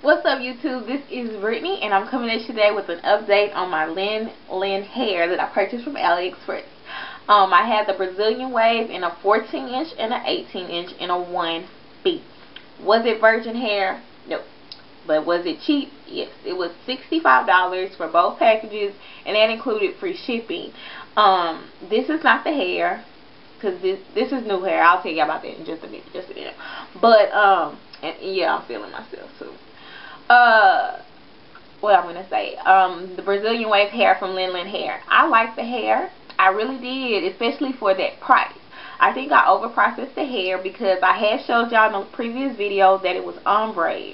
What's up, YouTube? This is Brittany, and I'm coming at you today with an update on my Lin hair that I purchased from Aliexpress. I had the Brazilian wave in a 14-inch and an 18-inch in a 1B. Was it virgin hair? No. But was it cheap? Yes. It was $65 for both packages, and that included free shipping. This is not the hair, because this is new hair. I'll tell you about that in just a minute. But and yeah, I'm feeling myself too. What I'm gonna say, the Brazilian wave hair from Lin hair. I like the hair. I really did, especially for that price. I think I overpriced the hair because I had showed y'all in the previous video that it was ombre,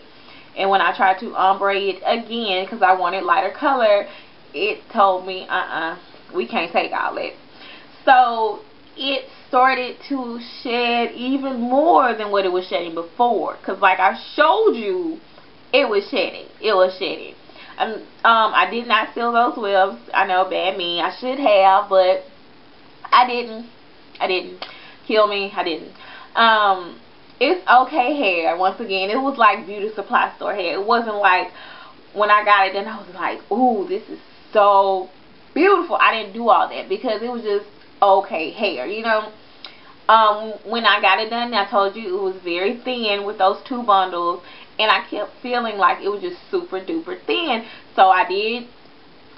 and when I tried to ombre it again because I wanted lighter color, it told me we can't take all that. So it started to shed even more than what it was shedding before, because like I showed you, it was shedding. I did not seal those webs. I know, bad me. I should have, but I didn't. Kill me. I didn't. It's okay hair. Once again, it was like beauty supply store hair. It wasn't like when I got it, then I was like, ooh, this is so beautiful. I didn't do all that because it was just okay hair, you know. When I got it done, I told you it was very thin with those 2 bundles, and I kept feeling like it was just super duper thin. So I did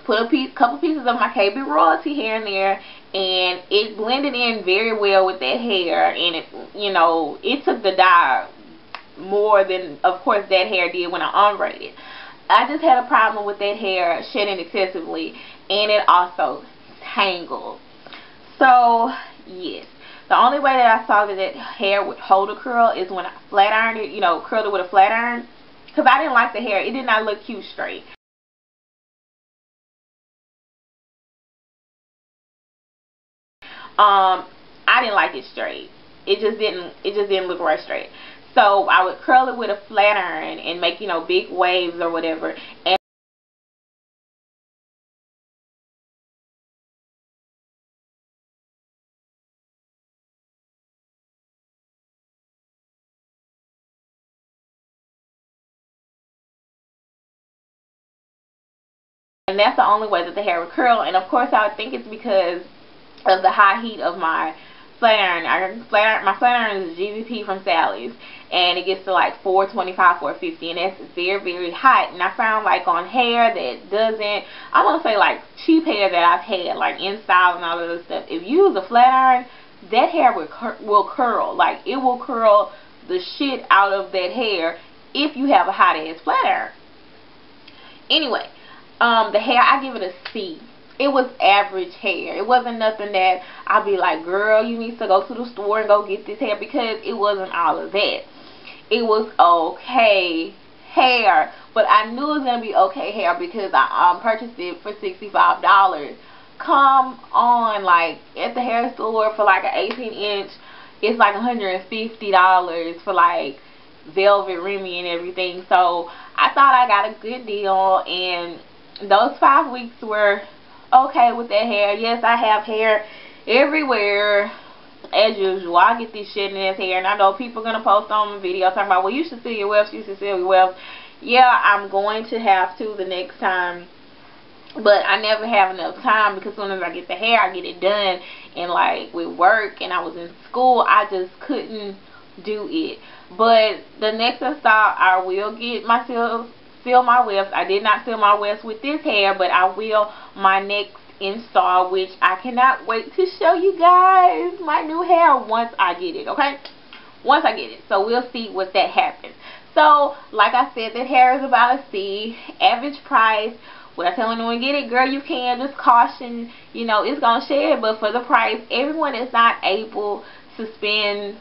put a couple pieces of my KB Royalty hair in there, and it blended in very well with that hair, and it, you know, it took the dye more than, of course, that hair did when I ombre it. I just had a problem with that hair shedding excessively, and it also tangled. So yes, the only way that I saw that hair would hold a curl is when I flat ironed it, you know, curled it with a flat iron, because I didn't like the hair. It did not look cute straight. I didn't like it straight. It just didn't look right straight. So I would curl it with a flat iron and make, you know, big waves or whatever. And that's the only way that the hair would curl. And of course, I would think it's because of the high heat of my flat iron. My flat iron is GVP from Sally's, and it gets to like 425, 450, and that's very, very hot. And I found like on hair that doesn't, I want to say like cheap hair that I've had, like InStyle and all of this stuff, if you use a flat iron, that hair will curl. Like, it will curl the shit out of that hair if you have a hot ass flat iron. Anyway, the hair, I give it a C. It was average hair. It wasn't nothing that I'd be like, girl, you need to go to the store and go get this hair, because it wasn't all of that. It was okay hair, but I knew it was going to be okay hair because I purchased it for $65. Come on, like, at the hair store for like an 18-inch, it's like $150 for like velvet Remy and everything. So I thought I got a good deal, and those 5 weeks were okay with that hair. Yes, I have hair everywhere as usual. I get this shit in this hair, and I know people are gonna post on my video talking about, well, you should seal your wefts, you should seal your wefts. Yeah, I'm going to have to the next time, but I never have enough time, because as soon as I get the hair, I get it done, and like with work, and I was in school, I just couldn't do it. But the next install, I will get my seal my wefts. I did not seal my wefts with this hair, but I will my next install, which I cannot wait to show you guys my new hair once I get it, okay? Once I get it. So we'll see what that happens. So, like I said, that hair is about a C. Average price. Would I tell anyone to get it? Girl, you can. Just caution, you know, it's going to shed, but for the price, everyone is not able to spend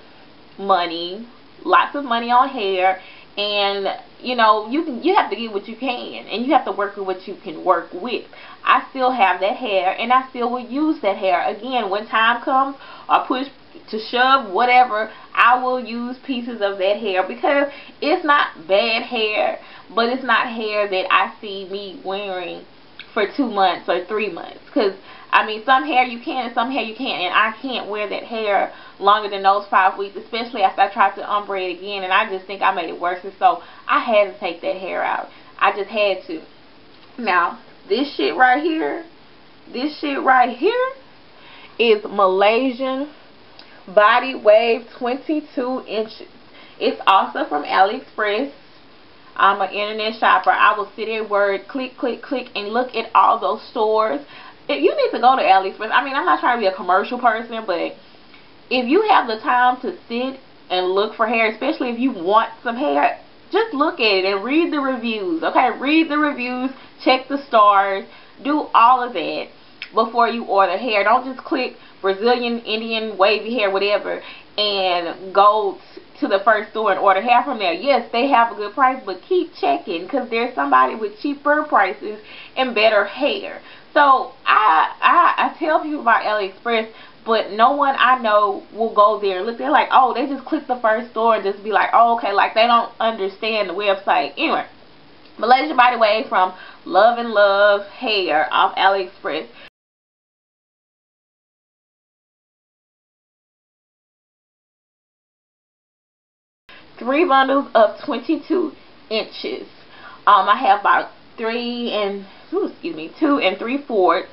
money, lots of money on hair. And you know, you have to get what you can, and you have to work with what you can work with. I still have that hair, and I still will use that hair. Again, when time comes, or push to shove, whatever, I will use pieces of that hair, because it's not bad hair, but it's not hair that I see me wearing for 2 months or 3 months, because I mean, some hair you can and some hair you can't, and I can't wear that hair longer than those 5 weeks, especially after I tried to ombre it again, and I just think I made it worse, and so I had to take that hair out. I just had to. Now, this shit right here is Malaysian Body Wave 22 inches. It's also from Aliexpress. I'm an internet shopper. I will sit at work, click, click, click, and look at all those stores. If you need to go to Aliexpress. I mean, I'm not trying to be a commercial person, but if you have the time to sit and look for hair, especially if you want some hair, just look at it and read the reviews. Okay, read the reviews, check the stars, do all of that before you order hair. Don't just click Brazilian, Indian, wavy hair, whatever, and go to the first store and order hair from there. Yes, they have a good price, but keep checking, because there's somebody with cheaper prices and better hair. So I tell people about Aliexpress, but no one I know will go there and look. They're like, oh, they just click the first store and just be like, oh, okay, like they don't understand the website. Anyway, Malaysian Body Wave from Love and Love Hair off Aliexpress. Three bundles of 22 inches. I have about 2 3/4.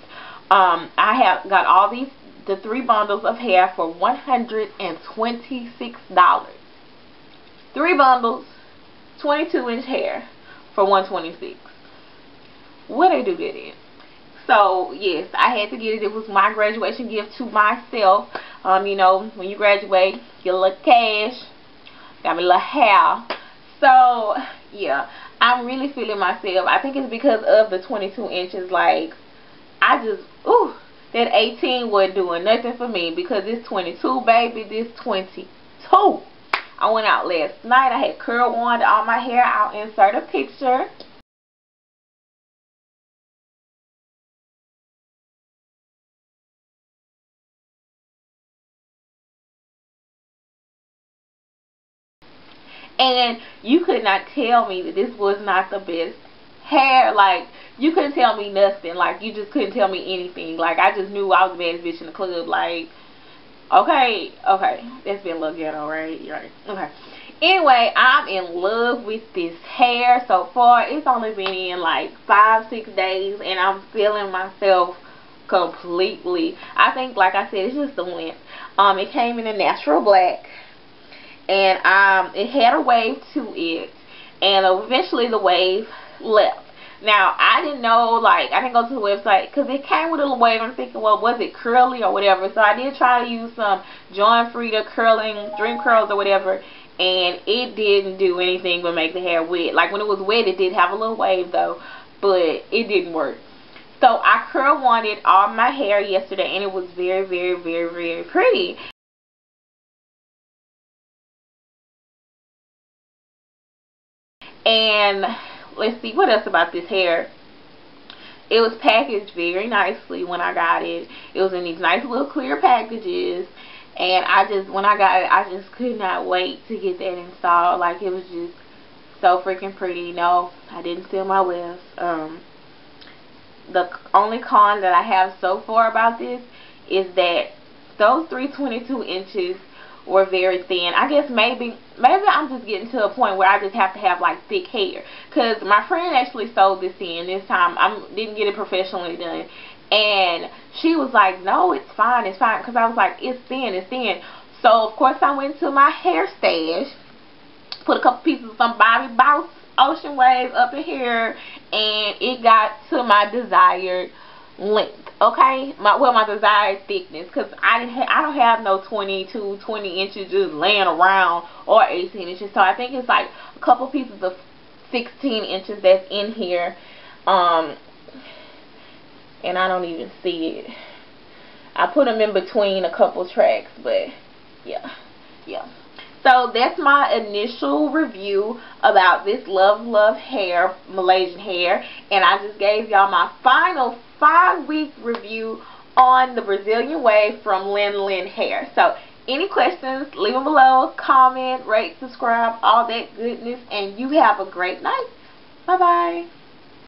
I have got all the 3 bundles of hair for $126. 3 bundles, 22-inch hair for $126. What they do that in? So yes, I had to get it. It was my graduation gift to myself. You know, when you graduate, get a little cash. Got me a little hair. So yeah, I'm really feeling myself. I think it's because of the 22 inches. Like, I just, ooh, that 18 wasn't doing nothing for me, because this 22, baby, this 22. I went out last night. I had curl wand on my hair. I'll insert a picture. And you could not tell me that this was not the best hair. Like, you couldn't tell me nothing. Like, you just couldn't tell me anything. Like, I just knew I was the baddest bitch in the club. Like, okay, that's been a little ghetto, right? Right. Okay. Anyway, I'm in love with this hair so far. It's only been in like 5-6 days, and I'm feeling myself completely. I think, like I said, it's just the length. It came in a natural black, and it had a wave to it, and eventually the wave left. Now, I didn't know, like, I didn't go to the website, because it came with a little wave. I'm thinking, well, was it curly or whatever? So I did try to use some John Frieda curling, dream curls or whatever, and it didn't do anything but make the hair wet. Like, when it was wet, it did have a little wave, though, but it didn't work. So I curl wanded all my hair yesterday, and it was very, very, very, very pretty. And let's see, what else about this hair? It was packaged very nicely when I got it. It was in these nice little clear packages, and when I got it, I just could not wait to get that installed. Like, it was just so freaking pretty. No, I didn't steal my wares. The only con that I have so far about this is that those 322 inches were very thin. I guess maybe I'm just getting to a point where I just have to have like thick hair, because my friend actually sewed this in this time. I didn't get it professionally done, and she was like, no, it's fine, because I was like, it's thin. So of course I went to my hair stash, put a couple pieces of some Bobby Boss Ocean Wave up in here, and it got to my desired length. Okay, my desired thickness, because I don't have no 20 inches just laying around, or 18 inches. So I think it's like a couple pieces of 16 inches that's in here, and I don't even see it. I put them in between a couple tracks, but yeah. So that's my initial review about this Love hair, Malaysian hair, and I just gave y'all my final 5-week review on the Brazilian wave from Lin Hair. So any questions, leave them below, comment, rate, subscribe, all that goodness, and you have a great night. Bye bye.